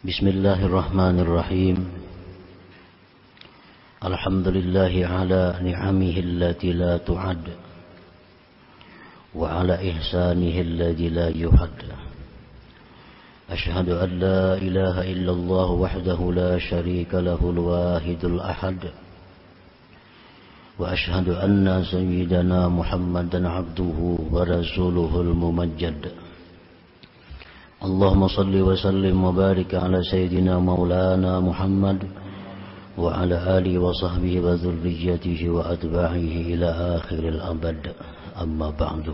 Bismillahirrahmanirrahim. Alhamdulillahi ala ni'amihi allati la tu'ad wa ala ihsanihi alladhi la yuhad. Ashhadu an la ilaha illallah wahdahu la sharika lahul wahidul ahad. Wa ashhadu anna sayyidana Muhammadan abduhu wa rasuluhul mumajjad. Allahumma salli wa sallim wa barik ala sayyidina maulana Muhammad wa ala alihi wa sahbihi wa dhurriyyatihi wa atba'ihi ila akhiril abad. Amma ba'du.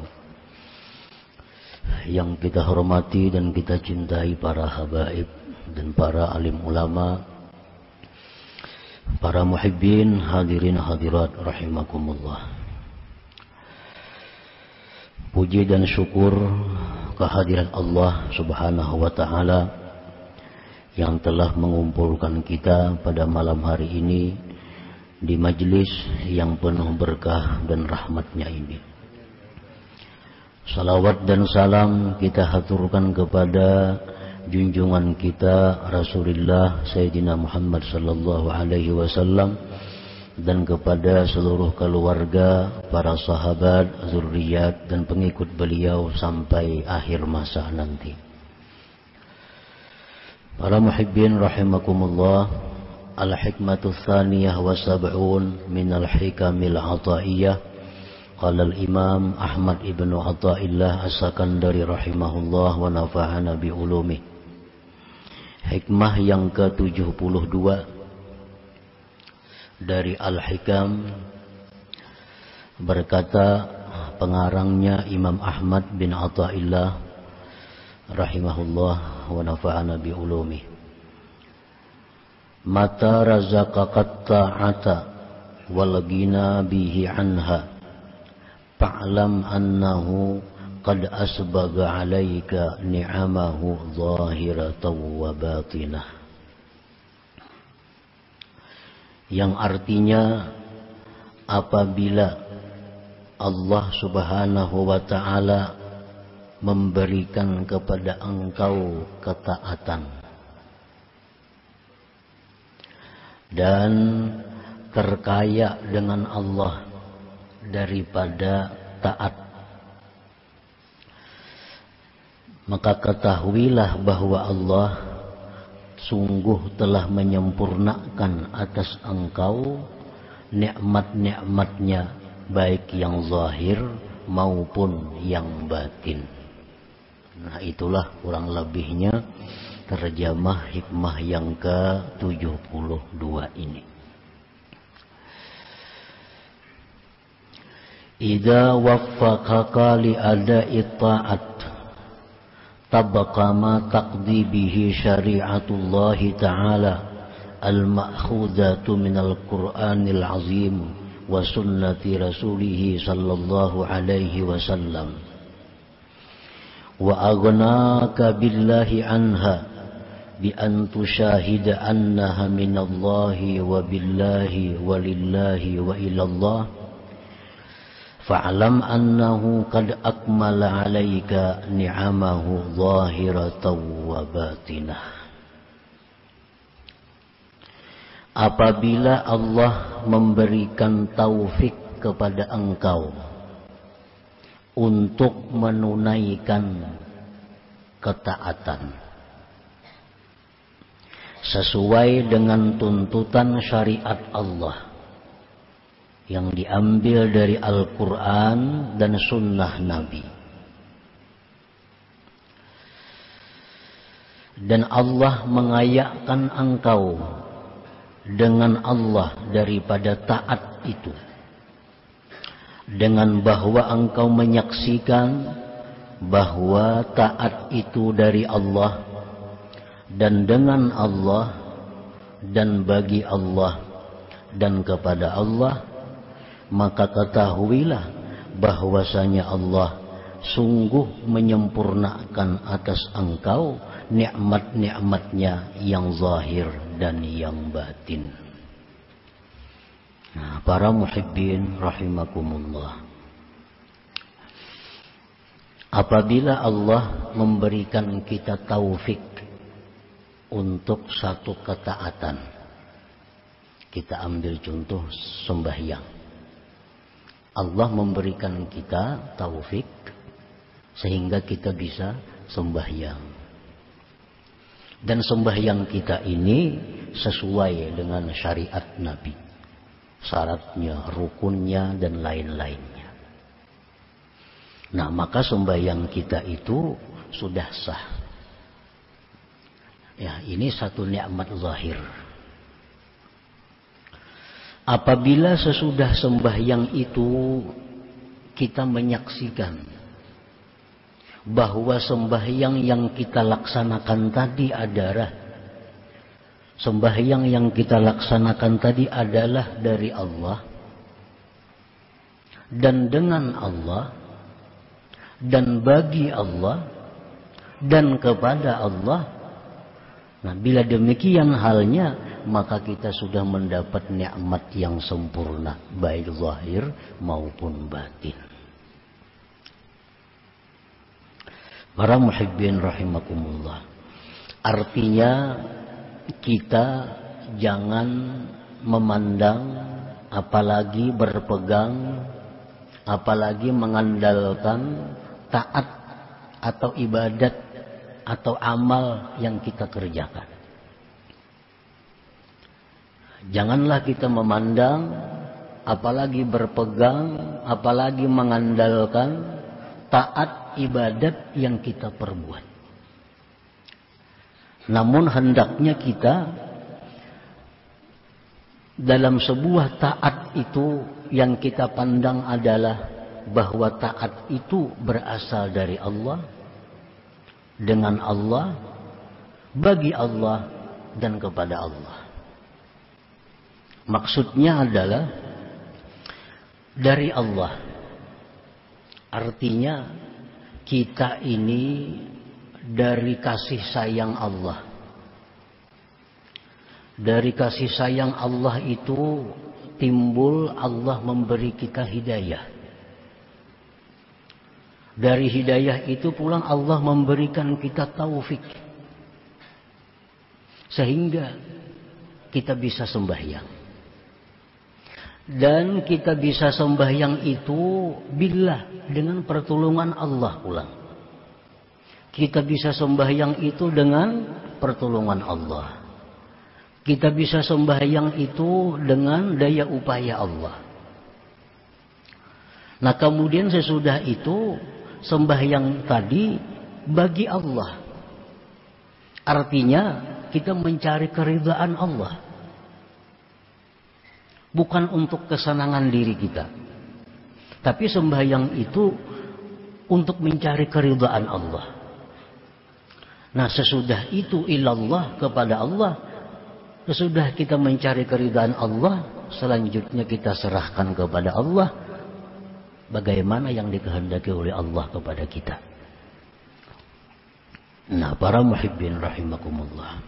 Yang kita hormati dan kita cintai para habaib dan para alim ulama, para muhibbin, hadirin hadirat rahimakumullah. Puji dan syukur kehadiran Allah Subhanahu wa ta'ala yang telah mengumpulkan kita pada malam hari ini di majlis yang penuh berkah dan rahmatnya ini. Salawat dan salam kita haturkan kepada junjungan kita Rasulullah Sayyidina Muhammad sallallahu alaihi wasallam dan kepada seluruh keluarga, para sahabat, zurriyat dan pengikut beliau sampai akhir masa nanti. Para muhibbin rahimakumullah, al-hikmatu tsaniyah wa sab'un min al-hikamil ataiyah. Qala al-imam Ahmad ibnu Athaillah as-Sakandari rahimahullah wa nafa'ana bi ulumi. Hikmah yang ke-72 dari Al-Hikam, berkata pengarangnya Imam Ahmad bin Athaillah rahimahullah wa nafa'ana bi ulumi. Mata razaqakat ta'ata wal ghina bihi anha fa'lam annahu qad asbaga 'alaika ni'amahu zahiratan wa batinah. Yang artinya, apabila Allah Subhanahu wa ta'ala memberikan kepada engkau ketaatan dan terkaya dengan Allah daripada taat, maka ketahuilah bahwa Allah sungguh telah menyempurnakan atas engkau nikmat-nikmatnya, baik yang zahir maupun yang batin. Nah, itulah kurang lebihnya terjemah hikmah yang ke-72 ini. Idza waffaqaka li ada'i ta'at tabqa ma taqdi bihi syari'atullah ta'ala al-ma'khudatu minal Qur'anil azim wa sunnati rasulih sallallahu alaihi wasallam wa aghnaka billahi anha bi an tushahida annaha minallahi wa billahi wa lillahi wa ilallah. Fa'lam annahu qad akmala 'alaika ni'amahu zahiratan wa batinah. Apabila Allah memberikan taufik kepada engkau untuk menunaikan ketaatan sesuai dengan tuntutan syariat Allah yang diambil dari Al-Quran dan Sunnah Nabi, dan Allah mengayakkan engkau dengan Allah daripada taat itu, dengan bahwa engkau menyaksikan bahwa taat itu dari Allah dan dengan Allah dan bagi Allah dan kepada Allah, maka ketahuilah bahwasanya Allah sungguh menyempurnakan atas engkau nikmat-nikmatnya yang zahir dan yang batin. Nah, para muhibbin rahimakumullah, apabila Allah memberikan kita taufik untuk satu ketaatan. Kita ambil contoh sembahyang. Allah memberikan kita taufik sehingga kita bisa sembahyang. Dan sembahyang kita ini sesuai dengan syariat Nabi. Syaratnya, rukunnya, dan lain-lainnya. Nah, maka sembahyang kita itu sudah sah. Ya, ini satu nikmat zahir. Apabila sesudah sembahyang itu kita menyaksikan bahwa sembahyang yang kita laksanakan tadi adalah dari Allah dan dengan Allah dan bagi Allah dan kepada Allah. Nah, bila demikian halnya, maka kita sudah mendapat nikmat yang sempurna, baik zahir maupun batin. Para muhibbin rahimakumullah. Artinya kita jangan memandang, apalagi berpegang, apalagi mengandalkan taat atau ibadat atau amal yang kita kerjakan. Janganlah kita memandang, apalagi berpegang, apalagi mengandalkan taat ibadat yang kita perbuat. Namun hendaknya kita dalam sebuah taat itu yang kita pandang adalah bahwa taat itu berasal dari Allah, dengan Allah, bagi Allah, dan kepada Allah. Maksudnya adalah dari Allah. Artinya kita ini dari kasih sayang Allah. Dari kasih sayang Allah itu timbul Allah memberi kita hidayah. Dari hidayah itu pulang Allah memberikan kita taufik. Sehingga kita bisa sembahyang. Dan kita bisa sembahyang itu billah, dengan pertolongan Allah pulang. Kita bisa sembahyang itu dengan pertolongan Allah. Kita bisa sembahyang itu dengan daya upaya Allah. Nah, kemudian sesudah itu sembahyang tadi bagi Allah. Artinya kita mencari keridhaan Allah. Bukan untuk kesenangan diri kita. Tapi sembahyang itu untuk mencari keridhaan Allah. Nah, sesudah itu ilallah, kepada Allah. Sesudah kita mencari keridhaan Allah, selanjutnya kita serahkan kepada Allah bagaimana yang dikehendaki oleh Allah kepada kita. Nah, para muhibbin rahimakumullah.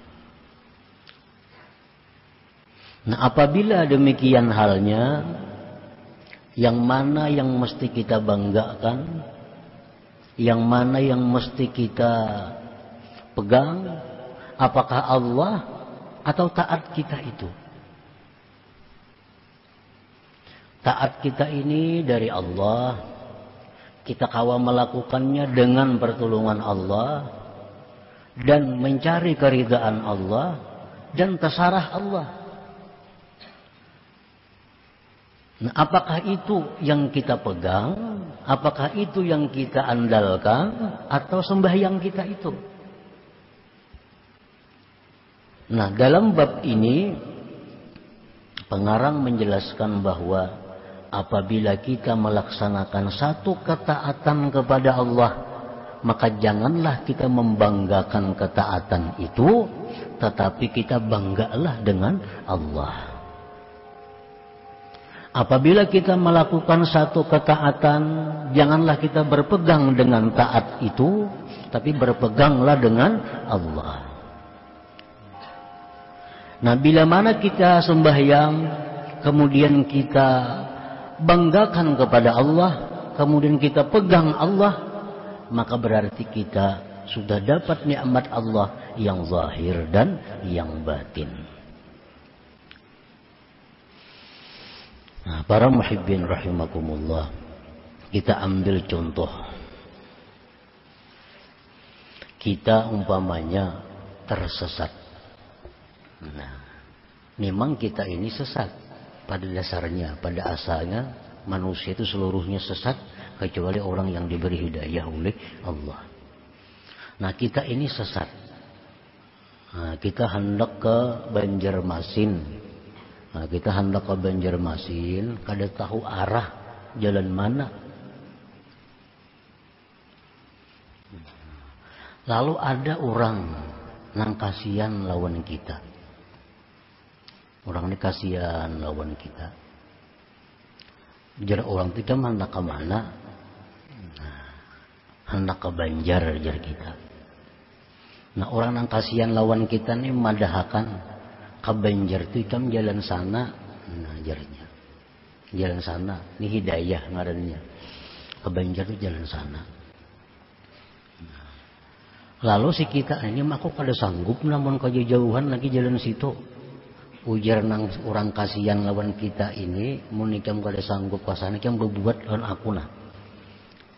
Nah, apabila demikian halnya, yang mana yang mesti kita banggakan, yang mana yang mesti kita pegang, apakah Allah atau taat kita itu? Taat kita ini dari Allah, kita kawal melakukannya dengan pertolongan Allah dan mencari keridhaan Allah dan terserah Allah. Nah, apakah itu yang kita pegang, apakah itu yang kita andalkan, atau sembahyang kita itu? Nah, dalam bab ini pengarang menjelaskan bahwa apabila kita melaksanakan satu ketaatan kepada Allah, maka janganlah kita membanggakan ketaatan itu, tetapi kita banggalah dengan Allah. Apabila kita melakukan satu ketaatan, janganlah kita berpegang dengan taat itu, tapi berpeganglah dengan Allah. Nah, bila mana kita sembahyang, kemudian kita banggakan kepada Allah, kemudian kita pegang Allah, maka berarti kita sudah dapat nikmat Allah yang zahir dan yang batin. Nah, para muhibbin rahimakumullah, kita ambil contoh. Kita umpamanya tersesat. Nah, memang kita ini sesat pada dasarnya, pada asalnya manusia itu seluruhnya sesat kecuali orang yang diberi hidayah oleh Allah. Nah, kita ini sesat. Nah, kita hendak ke Banjarmasin. Nah, kita hendak ke Banjarmasin, kada tahu arah jalan mana. Lalu ada orang nang kasihan lawan kita. Orang ini kasihan lawan kita. Jar orang kita hendak ke mana? Nah, hendak ke Banjar jar kita. Nah, orang nang kasihan lawan kita nih madahakan ke Banjar itu ikam jalan sana. Nah, jarnya jalan sana. Ini hidayah ngarannya. Ke Banjar itu jalan sana. Lalu si kita ini aku kada sanggup namun kejauhan lagi jalan situ. Ujar nang orang kasihan lawan kita ini, mun ikam kada sanggup kasana ikam berbuat lawan aku nah.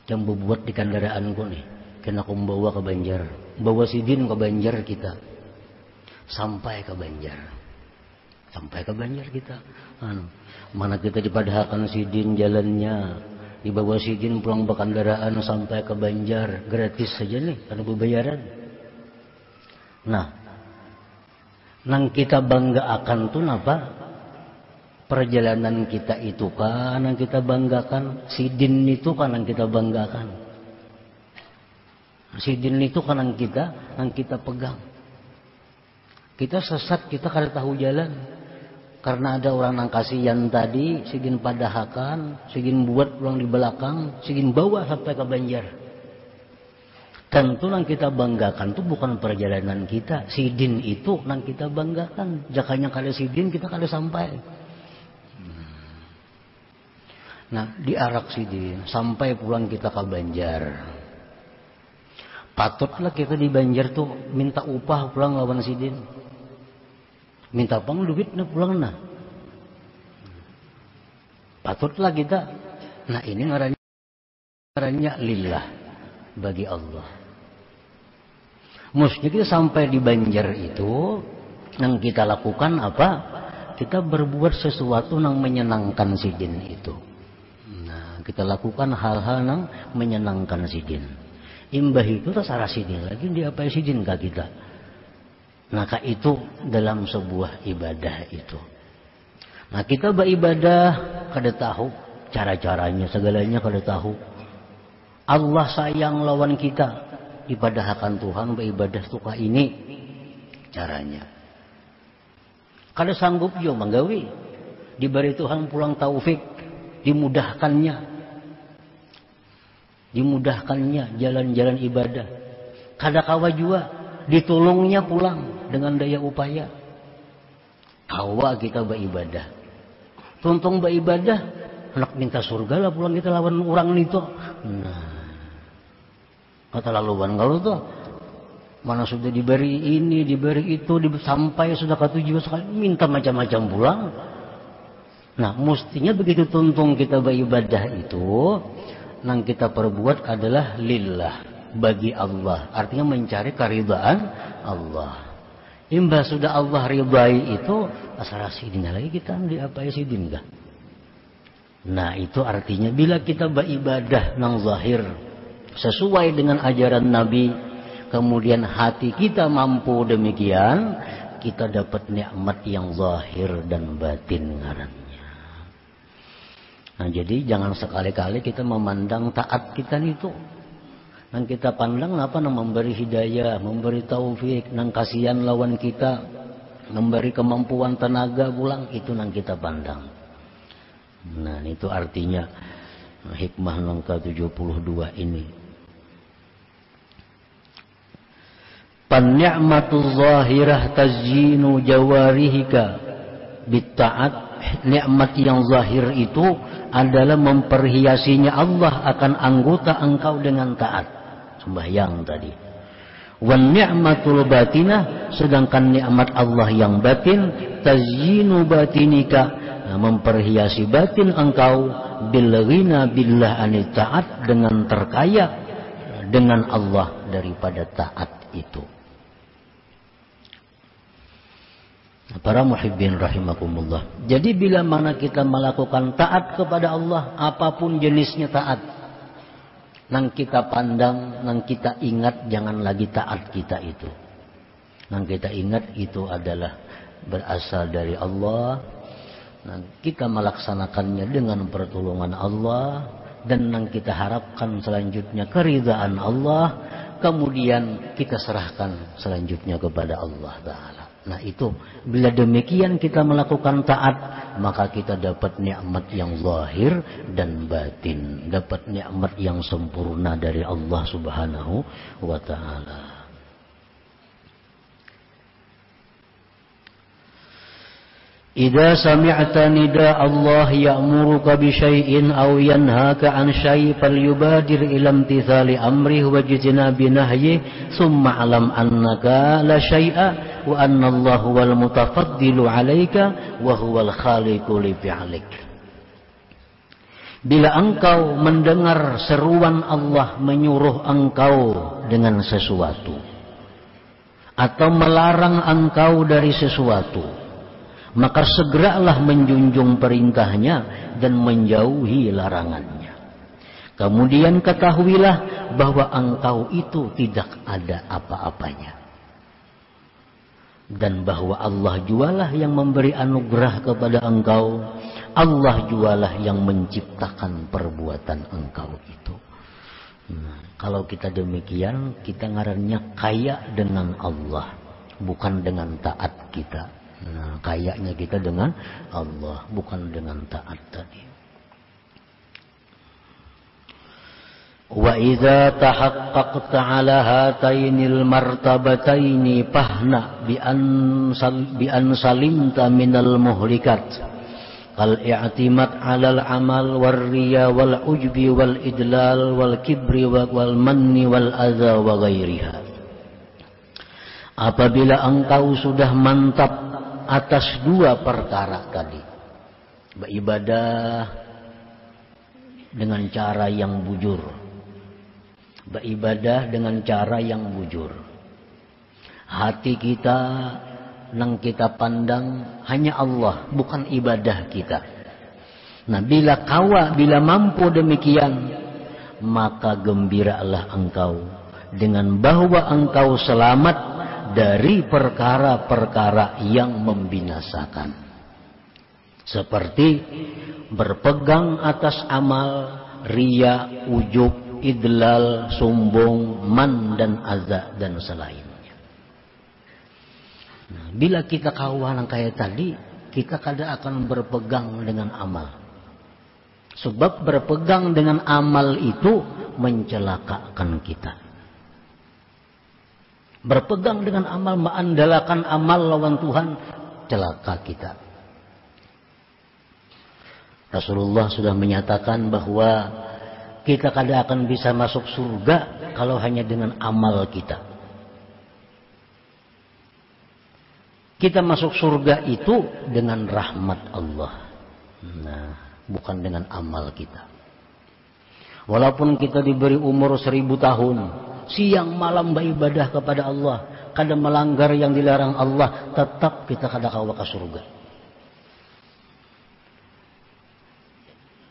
Ikam berbuat di kendaraanku nih. Kena aku membawa ke Banjar. Bawa sidin ke Banjar kita. Sampai ke Banjar. Sampai ke Banjar kita. Mana kita dipadahkan sidin jalannya. Dibawa sidin pulang berkendaraan sampai ke Banjar. Gratis saja nih, karena berbayaran. Nah, nang kita bangga akan tuh apa? Perjalanan kita itu kan yang kita banggakan. Sidin itu kan yang kita banggakan. Sidin itu kan yang kita pegang. Kita sesat, kita kada tahu jalan. Karena ada orang nang kasihan tadi, sigin padahakan, sigin buat pulang di belakang, sigin bawa sampai ke Banjar. Tentu nang kita banggakan itu bukan perjalanan kita. Sidin itu nang kita banggakan. Jakanya kada sidin kita kada sampai. Nah, diarak sidin sampai pulang kita ke Banjar. Patutlah kita di Banjar tuh minta upah pulang lawan sidin. Minta pang duit na pulang na. Patutlah kita. Nah, ini ngarannya lillah, bagi Allah. Mestinya kita sampai di Banjar itu, yang kita lakukan apa? Kita berbuat sesuatu yang menyenangkan sidin itu. Nah, kita lakukan hal-hal yang menyenangkan sidin. Imbah itu terserah sidin lagi dia apa sidin kah kita. Maka itu dalam sebuah ibadah itu. Nah, kita beribadah kada tahu cara-caranya, segalanya kada tahu. Allah sayang lawan kita, ibadahkan Tuhan beribadah suka ini caranya. Kada sanggup jo manggawi. Diberi Tuhan pulang taufik, dimudahkannya jalan-jalan ibadah. Kada kawa jua ditolongnya pulang dengan daya upaya. Kawa kita beribadah. Tuntung beribadah, anak minta surga lah pulang kita lawan orang itu. Nah, kata laluan kalau tuh mana sudah diberi ini, diberi itu, sampai sudah ke tujuan sekali minta macam-macam pulang. Nah, mestinya begitu tuntung kita beribadah itu, yang kita perbuat adalah lillah, bagi Allah. Artinya mencari keridhaan Allah. Imbah sudah Allah ridai itu, asal sidin lagi kita diapai sidin kah? Nah, itu artinya bila kita beribadah nang zahir sesuai dengan ajaran Nabi, kemudian hati kita mampu demikian, kita dapat nikmat yang zahir dan batin ngarannya. Nah, jadi jangan sekali-kali kita memandang taat kita itu. Nang kita pandang apa nang memberi hidayah, memberi taufik, nang kasihan lawan kita, memberi kemampuan tenaga pulang, itu nang kita pandang. Nah, itu artinya hikmah nang ke-72 ini. Pan-ni'matu zahirah tazyinu jawarihika bitta'at. Nikmat yang zahir itu adalah memperhiasinya Allah akan anggota engkau dengan taat. Sembahyang tadi. Wan ni'matul batinah, sedangkan nikmat Allah yang batin, tazyinu batinika, memperhiasi batin engkau, bil ghina billah anit taat, dengan terkaya dengan Allah daripada taat itu. Para muhibbin rahimakumullah. Jadi bila mana kita melakukan taat kepada Allah, apapun jenisnya taat, nang kita pandang, nang kita ingat, jangan lagi taat kita itu. Nang kita ingat itu adalah berasal dari Allah. Nang kita melaksanakannya dengan pertolongan Allah, dan nang kita harapkan selanjutnya keridhaan Allah, kemudian kita serahkan selanjutnya kepada Allah Ta'ala. Nah itu, bila demikian kita melakukan taat, maka kita dapat nikmat yang zahir dan batin, dapat nikmat yang sempurna dari Allah Subhanahu wa Ta'ala. Idza sami'ta nida Allah ya'muruka bi syai'in aw yanhaka 'an syai' falyubadir ila imtithali amrihi wa jitinabi nahyihi thumma 'alam annaka la syai'a wa anna Allah wal mutafaddilu 'alaika wa huwal khaliqu li fi'lik. Bila engkau mendengar seruan Allah menyuruh engkau dengan sesuatu atau melarang engkau dari sesuatu, maka segeralah menjunjung perintahnya dan menjauhi larangannya. Kemudian ketahuilah bahwa engkau itu tidak ada apa-apanya, dan bahwa Allah jualah yang memberi anugerah kepada engkau. Allah jualah yang menciptakan perbuatan engkau itu. Kalau kita demikian, kita ngarannya kaya dengan Allah, bukan dengan taat kita. Kayaknya kita dengan Allah, bukan dengan taat tadi. Wa idza tahaqqaqta 'ala hatainil martabataini fahna bi an salimta minal muhlikat kal i'timad 'alal amal war riya wal ujbi wal idlal wal kibri wal manni wal adza wa ghairiha. Apabila engkau sudah mantap atas dua perkara tadi, beribadah dengan cara yang bujur, beribadah dengan cara yang bujur, hati kita nang kita pandang hanya Allah, bukan ibadah kita. Nah, bila mampu demikian, maka gembiralah engkau dengan bahwa engkau selamat dari perkara-perkara yang membinasakan, seperti berpegang atas amal, riya, ujub, idlal, sombong, man dan aza dan selainnya. Nah, bila kita kawan kayak tadi, kita kadang akan berpegang dengan amal, sebab berpegang dengan amal itu mencelakakan kita. Berpegang dengan amal, mengandalkan amal lawan Tuhan, celaka kita. Rasulullah sudah menyatakan bahwa kita kadang akan bisa masuk surga kalau hanya dengan amal kita. Kita masuk surga itu dengan rahmat Allah. Nah, bukan dengan amal kita. Walaupun kita diberi umur 1000 tahun, siang malam beribadah kepada Allah, kadang melanggar yang dilarang Allah, tetap kita kadang kawa ke surga.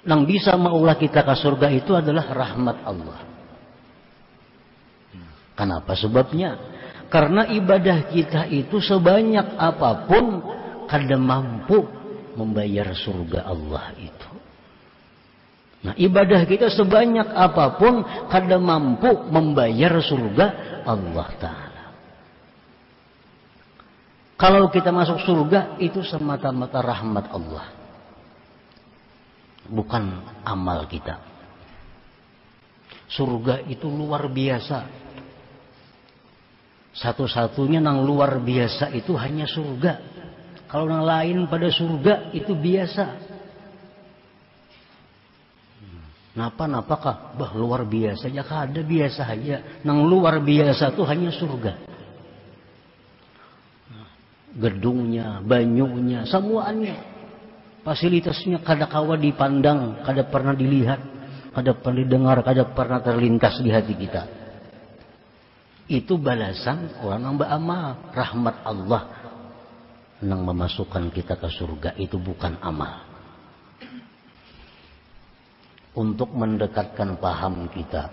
Yang bisa maulah kita ke surga itu adalah rahmat Allah. Kenapa sebabnya? Karena ibadah kita itu sebanyak apapun kadang mampu membayar surga Allah itu. Nah, ibadah kita sebanyak apapun kadang mampu membayar surga Allah Ta'ala. Kalau kita masuk surga itu semata-mata rahmat Allah, bukan amal kita. Surga itu luar biasa. Satu-satunya yang luar biasa itu hanya surga. Kalau yang lain pada surga itu biasa. Napa-napakah? Bah, luar biasa. Ya kada biasa aja. Nang luar biasa tuh hanya surga. Gedungnya, banyunya, semuanya. Fasilitasnya kada kawa dipandang, kada pernah dilihat, kada pernah didengar, kada pernah terlintas di hati kita. Itu balasan orang yang beramal. Rahmat Allah yang memasukkan kita ke surga. Itu bukan amal. Untuk mendekatkan paham kita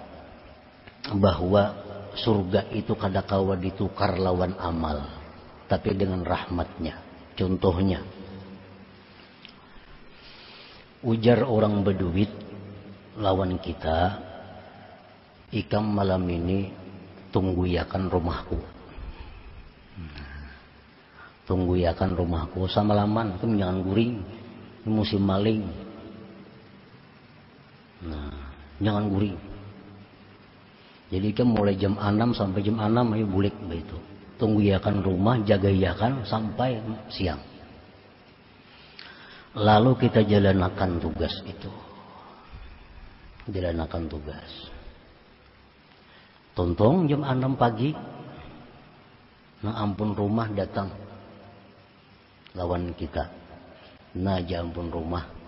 bahwa surga itu kadakawa ditukar lawan amal, tapi dengan rahmatnya. Contohnya, ujar orang berduit lawan kita, ikam malam ini tunggu yakan rumahku, tunggu yakan rumahku samalaman, kamu jangan guring, ini musim maling. Nah, jangan guring. Jadi kan mulai jam 6 sampai jam 6 ayo bulik begitu. Tunggu yakan rumah, jaga yakan sampai siang. Lalu kita jalankan tugas itu. Jalankan tugas. Tontong jam 6 pagi. Nah ampun rumah datang. Lawan kita. Nah ampun rumah.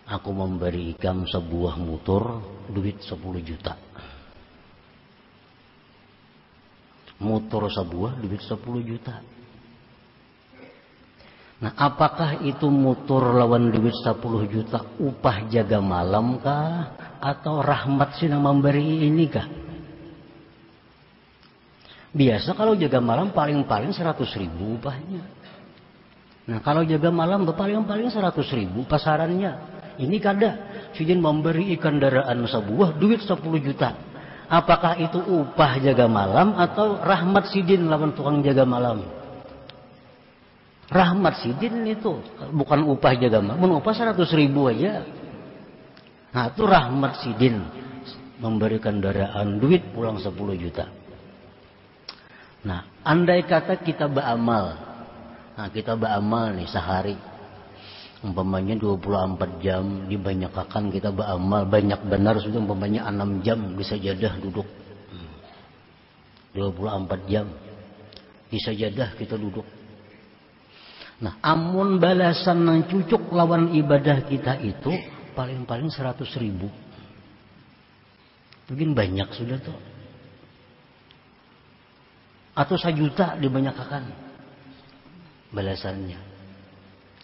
Aku memberi ikam sebuah motor duit 10 juta. Motor sebuah duit 10 juta. Nah, apakah itu motor lawan duit 10 juta upah jaga malam kah? Atau rahmat sih yang memberi ini kah? Biasa kalau jaga malam paling-paling 100.000 upahnya. Nah, kalau jaga malam paling-paling 100.000 pasarannya. Ini kada, Sidin memberi kendaraan sebuah duit 10 juta. Apakah itu upah jaga malam atau rahmat Sidin lawan tukang jaga malam? Rahmat Sidin itu, bukan upah jaga malam, upah 100.000 aja. Nah itu rahmat Sidin memberi kendaraan duit pulang 10 juta. Nah andai kata kita beramal, nah kita beramal nih sehari. Umpamanya 24 jam dibanyakkan kita beramal banyak benar sudah umpamanya 6 jam bisa jadah duduk 24 jam bisa jadah kita duduk. Nah amun balasan yang cucuk lawan ibadah kita itu paling-paling 100.000 mungkin banyak sudah tuh atau 1 juta dibanyakkan balasannya.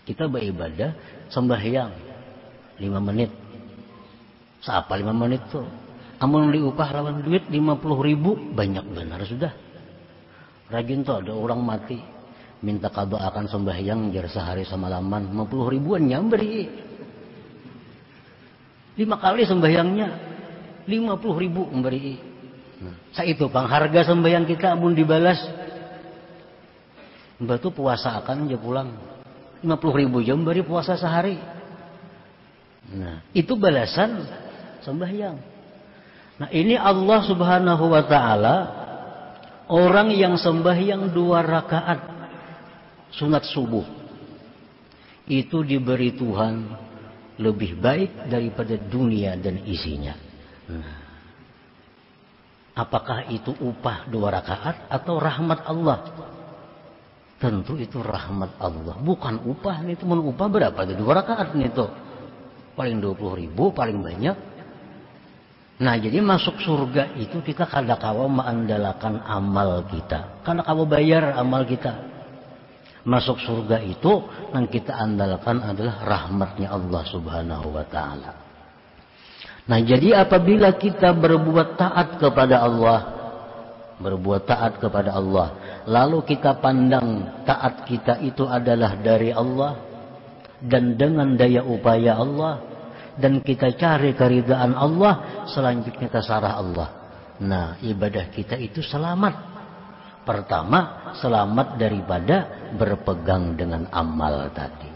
Kita beribadah sembahyang 5 menit. Siapa 5 menit tuh? Amun diupah lawan duit 50.000 banyak benar sudah. Rajin tuh ada orang mati minta qada akan sembahyang jar sehari semalaman 50 ribuan nyamberi. 5 kali sembahyangnya 50.000 memberi. Nah, itu pangharga sembahyang kita amun dibalas. Mbak tuh puasa akan aja pulang. 50.000 jam beri puasa sehari. Nah, itu balasan sembahyang. Nah, ini Allah Subhanahu wa taala orang yang sembahyang 2 rakaat sunat subuh itu diberi Tuhan lebih baik daripada dunia dan isinya. Nah, apakah itu upah 2 rakaat atau rahmat Allah? Tentu itu rahmat Allah, bukan upah. Itu mau upah berapa? 2 rakaat itu paling 20.000 paling banyak. Nah jadi masuk surga itu kita kada kawa mengandalkan amal kita, kada kawa bayar amal kita. Masuk surga itu yang kita andalkan adalah rahmatnya Allah Subhanahu wa taala. Nah jadi apabila kita berbuat taat kepada Allah, lalu kita pandang taat kita itu adalah dari Allah dan dengan daya upaya Allah, dan kita cari keridaan Allah, selanjutnya terserah Allah. Nah ibadah kita itu selamat. Pertama selamat daripada berpegang dengan amal tadi,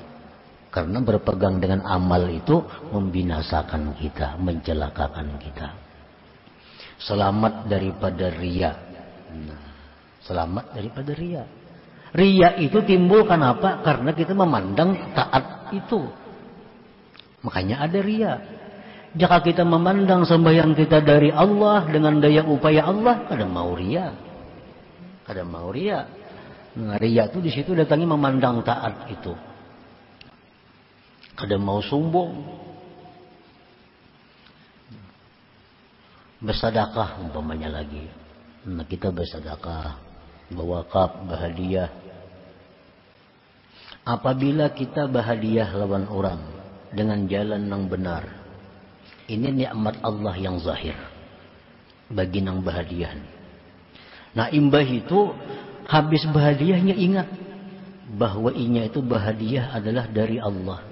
karena berpegang dengan amal itu membinasakan kita, mencelakakan kita. Selamat daripada riya. Nah, selamat daripada riya. Riya itu timbul kenapa? Karena kita memandang taat itu. Makanya ada riya. Jika kita memandang sembahyang kita dari Allah dengan daya upaya Allah, kadang mau ria. Kadang mau ria. Nah, ria itu di situ datangnya memandang taat itu. Kadang mau sombong. Bersedekah umpamanya lagi. Nah, kita bersedekah, berwakaf, berhadiah. Apabila kita berhadiah lawan orang dengan jalan yang benar, ini nikmat Allah yang zahir bagi nang berhadiah. Nah, imbah itu habis berhadiahnya ingat bahwa inya itu berhadiah adalah dari Allah.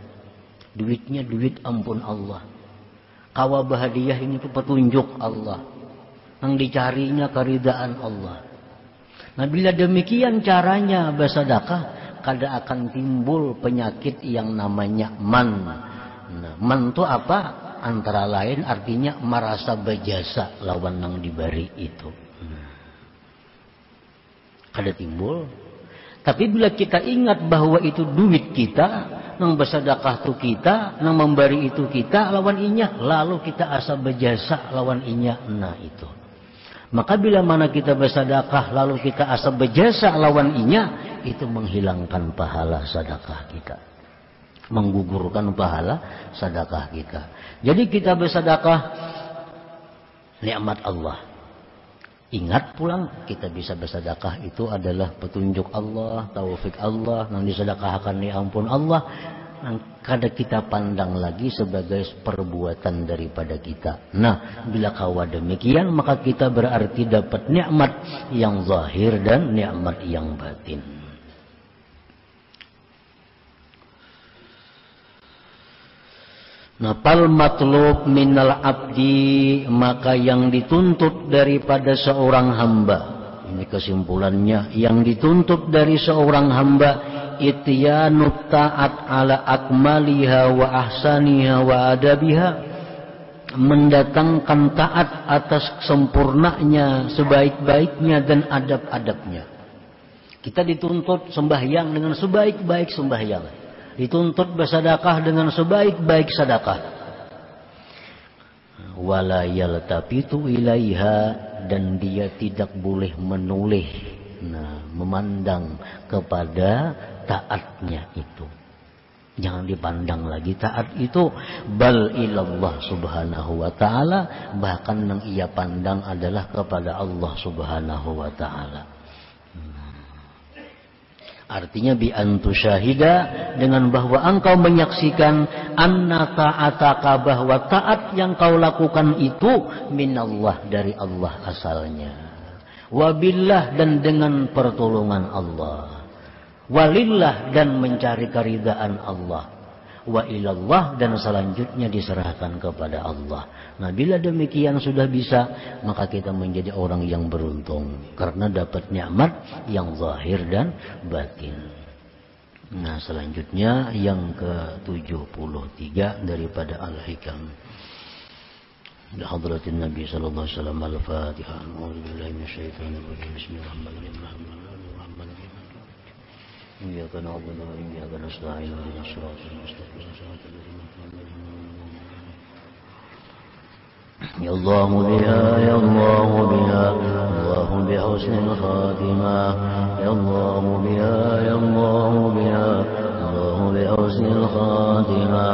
Duitnya duit ampun Allah. Kawa berhadiah ini itu petunjuk Allah. Yang dicarinya keridaan Allah. Nah, bila demikian caranya bersedekah, kada akan timbul penyakit yang namanya man. Nah, man itu apa? Antara lain artinya merasa berjasa lawan yang diberi itu. Kada timbul. Tapi bila kita ingat bahwa itu duit kita, nang bersedekah itu kita, nang memberi itu kita lawan inya, lalu kita asa berjasa lawan inya, nah itu. Maka bila mana kita bersedekah lalu kita asa berjasa lawan inya, itu menghilangkan pahala sedekah kita. Menggugurkan pahala sedekah kita. Jadi kita bersedekah nikmat Allah. Ingat pulang kita bisa bersedekah itu adalah petunjuk Allah, taufik Allah, yang disedekahkan ni ampun Allah. Kada kita pandang lagi sebagai perbuatan daripada kita. Nah, bila kawa demikian maka kita berarti dapat nikmat yang zahir dan nikmat yang batin. Nah, fal matlub minal abdi, maka yang dituntut daripada seorang hamba, ini kesimpulannya, yang dituntut dari seorang hamba ityanu ta'at ala akmaliha wa ahsaniha wa adabiha, mendatangkan taat atas sempurnanya, sebaik-baiknya dan adab-adabnya. Kita dituntut sembahyang dengan sebaik-baik sembahyang. Dituntut bersedekah dengan sebaik-baik sedekah. Wala yaltafitu ilaiha, dan dia tidak boleh menoleh, memandang kepada taatnya itu. Jangan dipandang lagi taat itu. Bal ilallah subhanahu wa ta'ala, bahkan yang ia pandang adalah kepada Allah subhanahu wa ta'ala. Artinya bi antu syahida, dengan bahwa engkau menyaksikan anna ta'ataka, bahwa taat yang kau lakukan itu minallah, dari Allah asalnya. Wabillah, dan dengan pertolongan Allah. Walillah, dan mencari keridaan Allah. Wa ilallah, dan selanjutnya diserahkan kepada Allah. Nah, bila demikian sudah bisa, maka kita menjadi orang yang beruntung karena dapat nikmat yang zahir dan batin. Nah, selanjutnya yang ke-73 daripada Al-Hikam. Hadratin Nabi sallallahu alaihi wasallam. Al-Fatihah. A'udzubillahi minasyaitonir rajim. Bismillahirrahmanirrahim. إياك نعبد وإياك نستعين اهدنا الصراط المستقيم صراط الذين أنعمت عليهم يا الله بها يا الله بها الله بحسن الخاتمة يا الله بها يا الله بها الله بحسن الخاتمة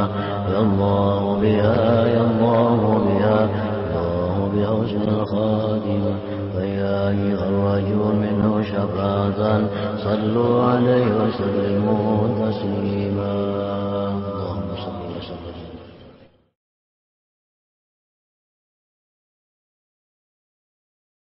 يا الله بها يا الله بها الله بحسن الخاتمة فيا أيها الرجل منه شفاعة صلوا عليه وسلموا تسليما.